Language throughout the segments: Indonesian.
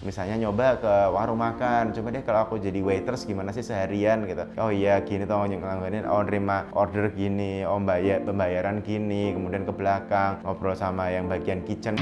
Misalnya nyoba ke warung makan, coba deh kalau aku jadi waiters gimana sih seharian gitu. Oh iya gini tuh ngelakuin, oh nerima order gini, oh pembayaran gini, kemudian ke belakang ngobrol sama yang bagian kitchen.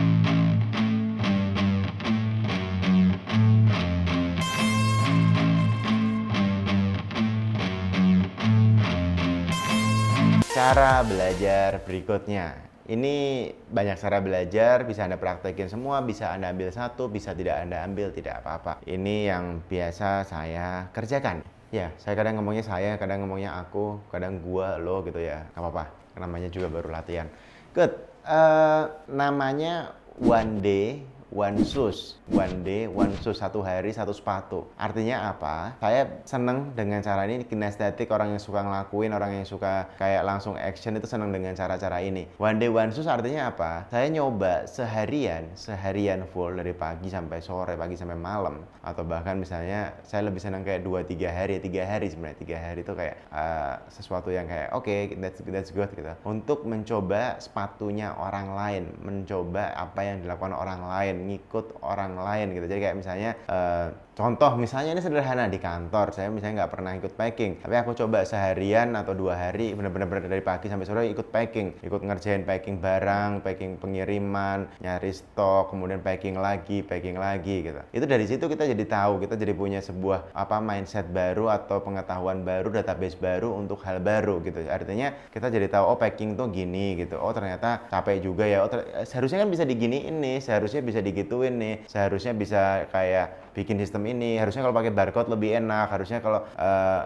Cara belajar berikutnya. Ini banyak cara belajar, bisa Anda praktekin semua, bisa Anda ambil satu, bisa tidak Anda ambil, tidak apa-apa. Ini yang biasa saya kerjakan. Ya, saya kadang ngomongnya saya, kadang ngomongnya aku, kadang gua, lo gitu ya. Gak apa-apa, namanya juga baru latihan. Good. Namanya one day, one shoes. One day, one shoes. Satu hari, satu sepatu. Artinya apa? Saya seneng dengan cara ini, kinestetik, orang yang suka ngelakuin, orang yang suka kayak langsung action itu seneng dengan cara-cara ini. One day, one shoes artinya apa? Saya nyoba seharian full dari pagi sampai sore, pagi sampai malam. Atau bahkan misalnya saya lebih seneng kayak 2-3 hari, 3 hari sebenarnya. 3 hari itu kayak sesuatu yang kayak oke, that's good gitu. Untuk mencoba sepatunya orang lain, mencoba apa yang dilakukan orang lain, ngikut orang lain gitu. Jadi kayak misalnya contoh misalnya ini sederhana di kantor, saya misalnya nggak pernah ikut packing, tapi aku coba seharian atau 2 hari benar-benar dari pagi sampai sore ikut packing, ikut ngerjain packing barang, packing pengiriman, nyari stok, kemudian packing lagi gitu. Itu dari situ kita jadi tahu, kita jadi punya sebuah mindset baru atau pengetahuan baru, database baru untuk hal baru gitu. Artinya kita jadi tahu oh packing tuh gini gitu. Oh ternyata capek juga ya. Oh seharusnya kan bisa diginiin nih, seharusnya bisa digituin nih, seharusnya bisa kayak bikin sistem ini, harusnya kalau pakai barcode lebih enak, harusnya kalau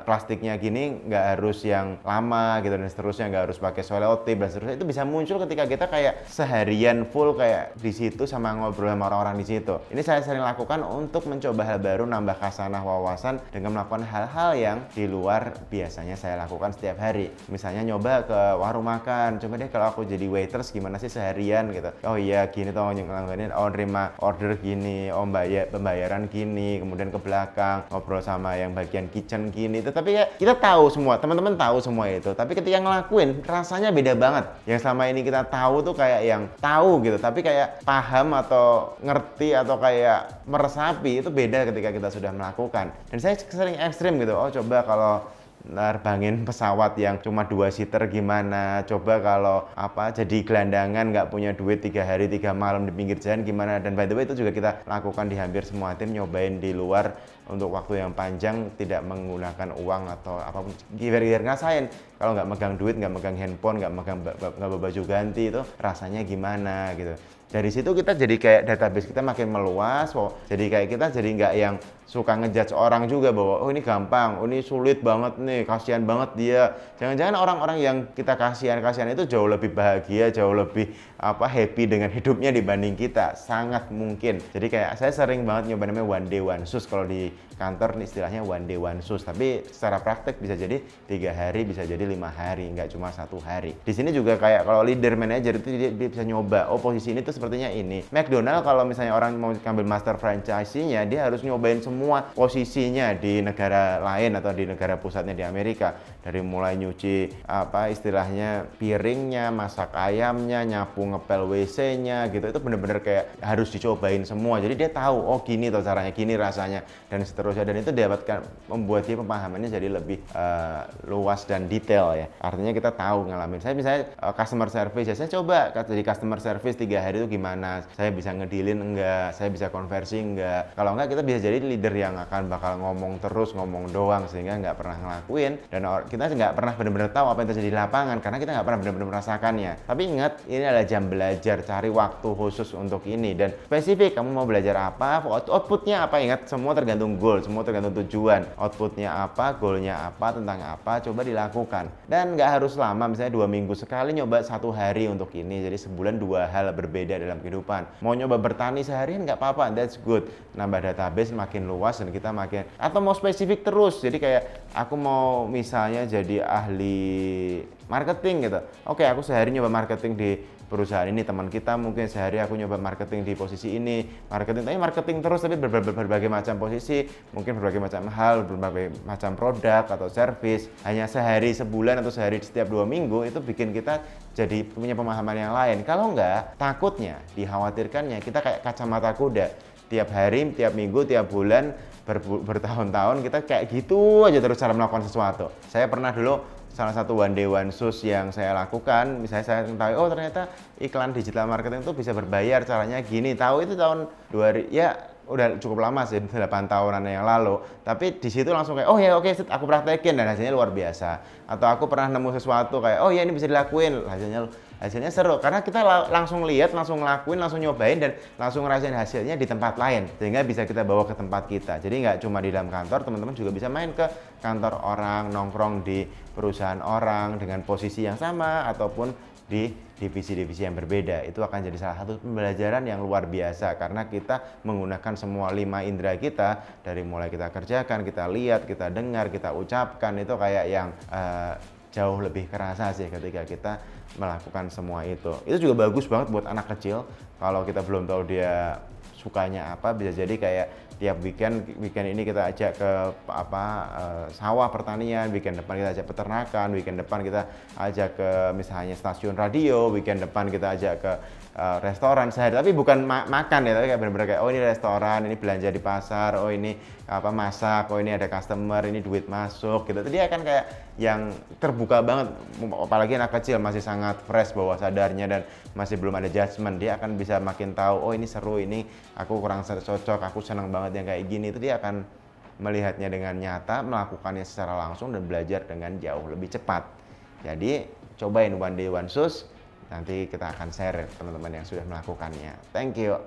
plastiknya gini nggak harus yang lama gitu dan seterusnya, nggak harus pakai selotip dan seterusnya. Itu bisa muncul ketika kita kayak seharian full kayak di situ sama ngobrol sama orang-orang di situ. Ini saya sering lakukan untuk mencoba hal baru, nambah khasanah wawasan dengan melakukan hal-hal yang di luar biasanya saya lakukan setiap hari. Misalnya nyoba ke warung makan, coba deh kalau aku jadi waiters gimana sih seharian gitu. Oh iya gini tuh ngelakuin, oh nerima order gini, oh pembayaran gini, kemudian ke belakang ngobrol sama yang bagian kitchen gini. Tetapi ya kita tahu semua, teman-teman tahu semua itu. Tapi ketika ngelakuin rasanya beda banget. Yang selama ini kita tahu tuh kayak yang tahu gitu, tapi kayak paham atau ngerti atau kayak meresapi itu beda ketika kita sudah melakukan. Dan saya sering ekstrim gitu. Oh coba kalau nerbangin pesawat yang cuma 2 seater gimana, coba kalau jadi gelandangan nggak punya duit 3 hari 3 malam di pinggir jalan gimana. Dan by the way itu juga kita lakukan di hampir semua tim, nyobain di luar untuk waktu yang panjang tidak menggunakan uang atau apapun, biar ngerasain kalau nggak megang duit, nggak megang handphone, nggak bawa baju ganti itu rasanya gimana gitu. Dari situ kita jadi kayak database kita makin meluas, jadi kayak kita jadi nggak yang suka ngejudge orang juga bahwa oh ini gampang, oh ini sulit banget nih, kasihan banget dia. Jangan-jangan orang-orang yang kita kasihan itu jauh lebih bahagia, jauh lebih happy dengan hidupnya dibanding kita, sangat mungkin. Jadi kayak saya sering banget nyoba namanya one day one shoes. Kalau di kantor nih istilahnya one day one shoes, tapi secara praktek bisa jadi 3 hari, bisa jadi 5 hari, nggak cuma 1 hari. Di sini juga kayak kalau leader manager itu dia bisa nyoba, oh posisi ini tuh sepertinya ini. McDonald kalau misalnya orang mau ngambil master franchise-nya, dia harus nyobain semua posisinya di negara lain atau di negara pusatnya di Amerika. Dari mulai nyuci istilahnya piringnya, masak ayamnya, nyapu ngepel WC-nya gitu. Itu bener-bener kayak harus dicobain semua. Jadi dia tahu oh gini tuh caranya, gini rasanya dan seterusnya. Dan itu dapatkan membuat dia pemahamannya jadi lebih luas dan detail ya. Artinya kita tahu ngalamin. Saya misalnya customer service ya, saya coba jadi customer service 3 hari itu gimana, saya bisa ngedilin enggak, saya bisa konversi enggak. Kalau enggak kita bisa jadi leader yang bakal ngomong terus, ngomong doang sehingga nggak pernah ngelakuin dan kita nggak pernah benar-benar tahu apa yang terjadi di lapangan karena kita nggak pernah benar-benar merasakannya. Tapi ingat, ini adalah jam belajar, cari waktu khusus untuk ini dan spesifik kamu mau belajar apa, outputnya apa. Ingat, semua tergantung goal, semua tergantung tujuan. Outputnya apa, goalnya apa, tentang apa, coba dilakukan. Dan nggak harus lama, misalnya 2 minggu sekali nyoba 1 hari untuk ini. Jadi sebulan 2 hal berbeda dalam kehidupan. Mau nyoba bertani seharian nggak apa-apa, that's good. Nambah database makin luas dan kita makin, atau mau spesifik terus. Jadi kayak aku mau misalnya jadi ahli marketing gitu. Oke, aku sehari nyoba marketing di perusahaan ini, teman kita mungkin sehari aku nyoba marketing di posisi ini, marketing terus tapi berbagai macam posisi, mungkin berbagai macam hal, berbagai macam produk atau service. Hanya sehari sebulan atau sehari setiap 2 minggu itu bikin kita jadi punya pemahaman yang lain. Kalau enggak, takutnya, dikhawatirkannya kita kayak kacamata kuda. tiap hari, tiap minggu, tiap bulan, bertahun-tahun kita kayak gitu aja terus cara melakukan sesuatu. Saya pernah dulu salah satu one day one shoes yang saya lakukan, misalnya saya tahu, oh ternyata iklan digital marketing itu bisa berbayar, caranya gini. Tahu itu tahun 2000, ya udah cukup lama sih, 8 tahunan yang lalu. Tapi di situ langsung kayak, oh ya oke, aku praktekin dan hasilnya luar biasa. Atau aku pernah nemu sesuatu kayak, oh ya ini bisa dilakuin, hasilnya seru karena kita langsung lihat, langsung ngelakuin, langsung nyobain dan langsung ngerasain hasilnya di tempat lain, sehingga bisa kita bawa ke tempat kita. Jadi nggak cuma di dalam kantor, teman-teman juga bisa main ke kantor orang, nongkrong di perusahaan orang dengan posisi yang sama ataupun di divisi-divisi yang berbeda. Itu akan jadi salah satu pembelajaran yang luar biasa karena kita menggunakan semua 5 indera kita, dari mulai kita kerjakan, kita lihat, kita dengar, kita ucapkan, itu kayak yang jauh lebih kerasa sih ketika kita melakukan semua itu. Itu juga bagus banget buat anak kecil. Kalau kita belum tahu dia sukanya apa, bisa jadi kayak tiap weekend ini kita ajak ke sawah pertanian, weekend depan kita ajak peternakan, weekend depan kita ajak ke misalnya stasiun radio, weekend depan kita ajak ke restoran sehari, tapi bukan makan ya, tapi kayak bener-bener kayak, oh ini restoran, ini belanja di pasar, oh ini masak, oh ini ada customer, ini duit masuk gitu. Jadi dia akan kayak yang terbuka banget, apalagi anak kecil masih sangat fresh bawah sadarnya dan masih belum ada judgement. Dia akan bisa makin tahu, oh ini seru, ini aku kurang cocok, aku senang banget yang kayak gini. Itu dia akan melihatnya dengan nyata, melakukannya secara langsung dan belajar dengan jauh lebih cepat. Jadi cobain one day one shoes. Nanti kita akan share teman-teman yang sudah melakukannya. Thank you.